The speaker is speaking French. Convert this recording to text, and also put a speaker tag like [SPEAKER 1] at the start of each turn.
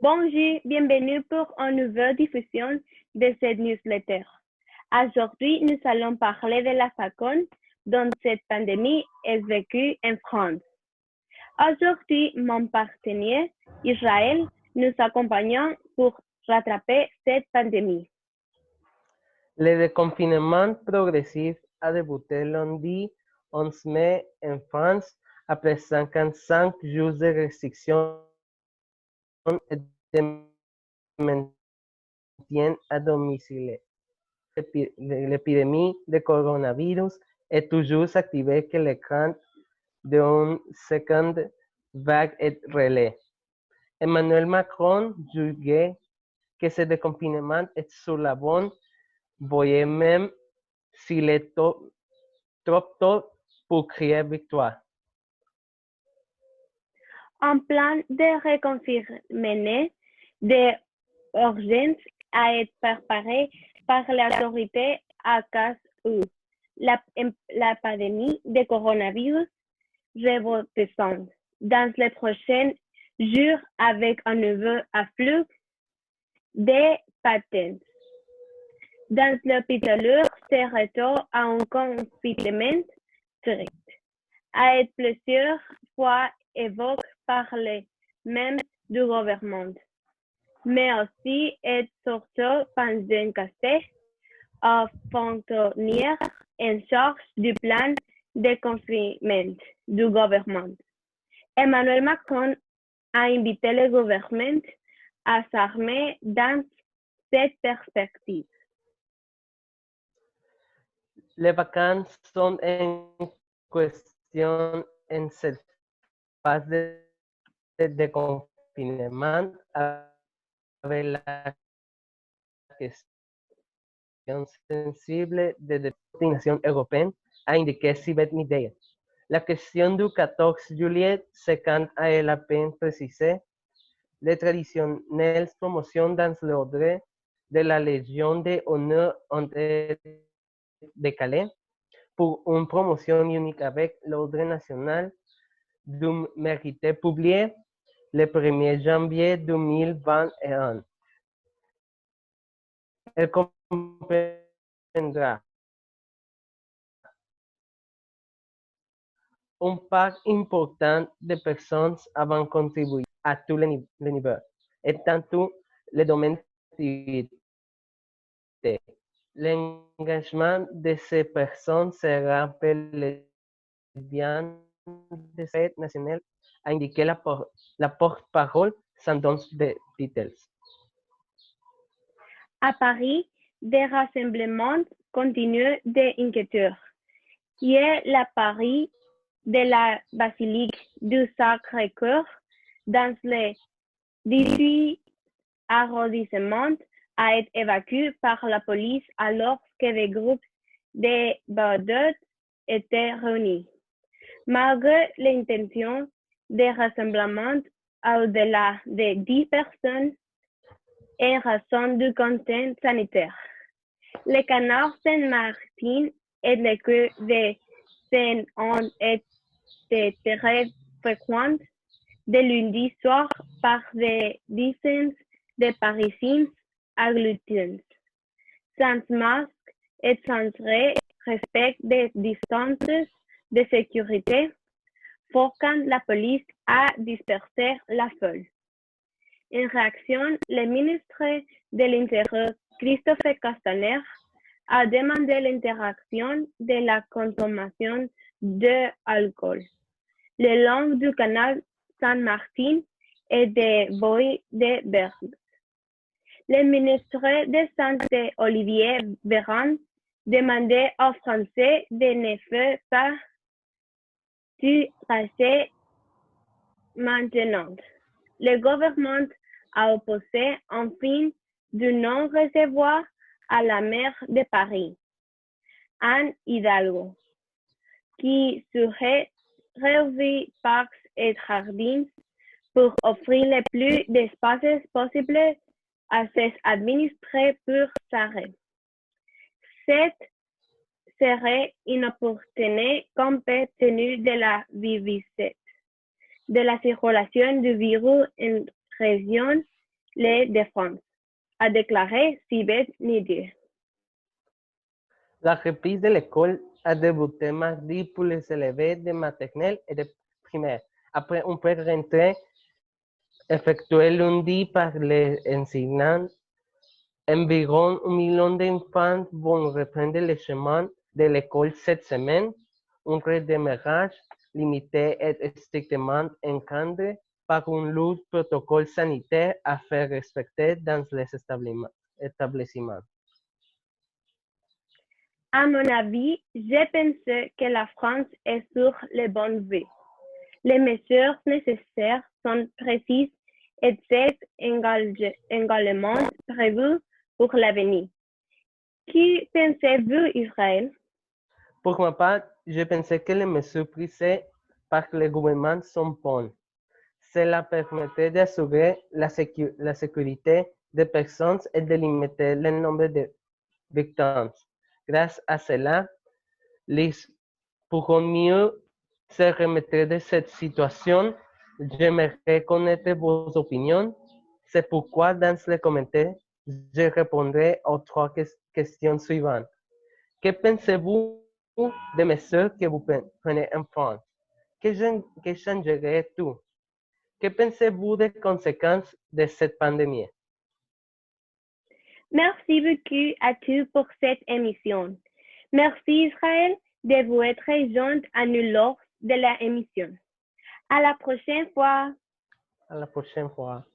[SPEAKER 1] Bonjour, bienvenue pour une nouvelle diffusion de cette newsletter. Aujourd'hui, nous allons parler de la façon dont cette pandémie est vécue en France. Aujourd'hui, mon partenaire Israël nous accompagne pour rattraper cette pandémie.
[SPEAKER 2] Le déconfinement progressif a débuté lundi 11 mai en France après 55 jours de restrictions et de maintien à domicile. L'épidémie de coronavirus est toujours activée que le crainte d'une seconde vague est réelle. Emmanuel Macron jugeait que ce déconfinement est sur la bonne voie même s'il est trop tôt pour crier victoire.
[SPEAKER 1] Un plan de reconfinement d'urgence a été préparé par l'autorité à cas où la pandémie de coronavirus rebondissante dans les prochains jours avec un nouveau afflux de patients. Dans l'hôpital, ce retour à un confinement strict a été plusieurs fois évoqué par les membres du gouvernement, mais aussi est surtout pendant cassé aux fonctionnaires en charge du plan de confinement du gouvernement. Emmanuel Macron a invité le gouvernement à s'armer dans cette perspective.
[SPEAKER 2] Les vacances sont en question en cette phase de déconfinement avec la question sensible de la destination européenne, a indiqué Sibeth Midea. La question du 14 juillet, c'est quand a la peine précisée les traditionnelles promotions dans l'ordre de la Légion d'honneur ont été décalées pour une promotion unique avec l'ordre national du mérite publié le 1er janvier 2021. Elle comprendra un part important de personnes avant contribuer à tous les niveaux, et dans tous les domaines d'activité. L'engagement de ces personnes sera par le bien de cette nationale, a indiqué la porte-parole sans donner de détails.
[SPEAKER 1] À Paris, des rassemblements continuent d'inquiétude. Hier, la Paris de la basilique du Sacré-Cœur dans les 18 arrondissements a été évacué par la police alors que des groupes de baladeurs étaient réunis. Malgré l'intention des rassemblements au-delà de 10 personnes en raison du contexte sanitaire, le canal Saint-Martin et le quai de Seine ont été très fréquents de lundi soir par des dizaines de Parisiens agglutinés, sans masque et sans respect des distances de sécurité, forçant la police à disperser la foule. En réaction, le ministre de l'Intérieur, Christophe Castaner, a demandé l'interdiction de la consommation d'alcool le long du canal Saint-Martin et des voies de Berge. Le ministre de Santé, Olivier Véran, demandait aux Français de ne pas se raser maintenant. Le gouvernement a opposé enfin du non-recevoir à la maire de Paris, Anne Hidalgo, qui serait réouvrir parcs et jardins pour offrir le plus d'espaces possible à ses administrés pour s'arrêter. Cette serait inopportune compte tenu de la vivacité de la circulation du virus en région les de France, a déclaré Sibeth Nidir.
[SPEAKER 2] La reprise de l'école a débuté mardi pour les élèves de maternelle et de primaire, après une pré-rentrée effectuée lundi par les enseignants. Environ 1 million d'enfants vont reprendre le chemin de l'école cette semaine. Un redémarrage limité est strictement encadré par un lourd protocole sanitaire à faire respecter dans les établissements.
[SPEAKER 1] À mon avis, je pense que la France est sur le bon voie. Les mesures nécessaires sont précises et c'est également prévu pour l'avenir. Qui pensez-vous, Israël?
[SPEAKER 2] Pour ma part, je pensais que les mesures prises par le gouvernement sont bonnes. Cela permettait d'assurer la sécurité des personnes et de limiter le nombre de victimes. Grâce à cela, les pourront mieux se remettre de cette situation. J'aimerais connaître vos opinions. C'est pourquoi dans les commentaires, je répondrai aux trois questions suivantes. Que pensez-vous des mesures que vous prenez en France? Que changerait-tout? Que pensez-vous des conséquences de cette pandémie?
[SPEAKER 1] Merci beaucoup à tous pour cette émission. Merci Israël de vous être joint à nous lors de la émission. À la prochaine fois.
[SPEAKER 2] À la prochaine fois.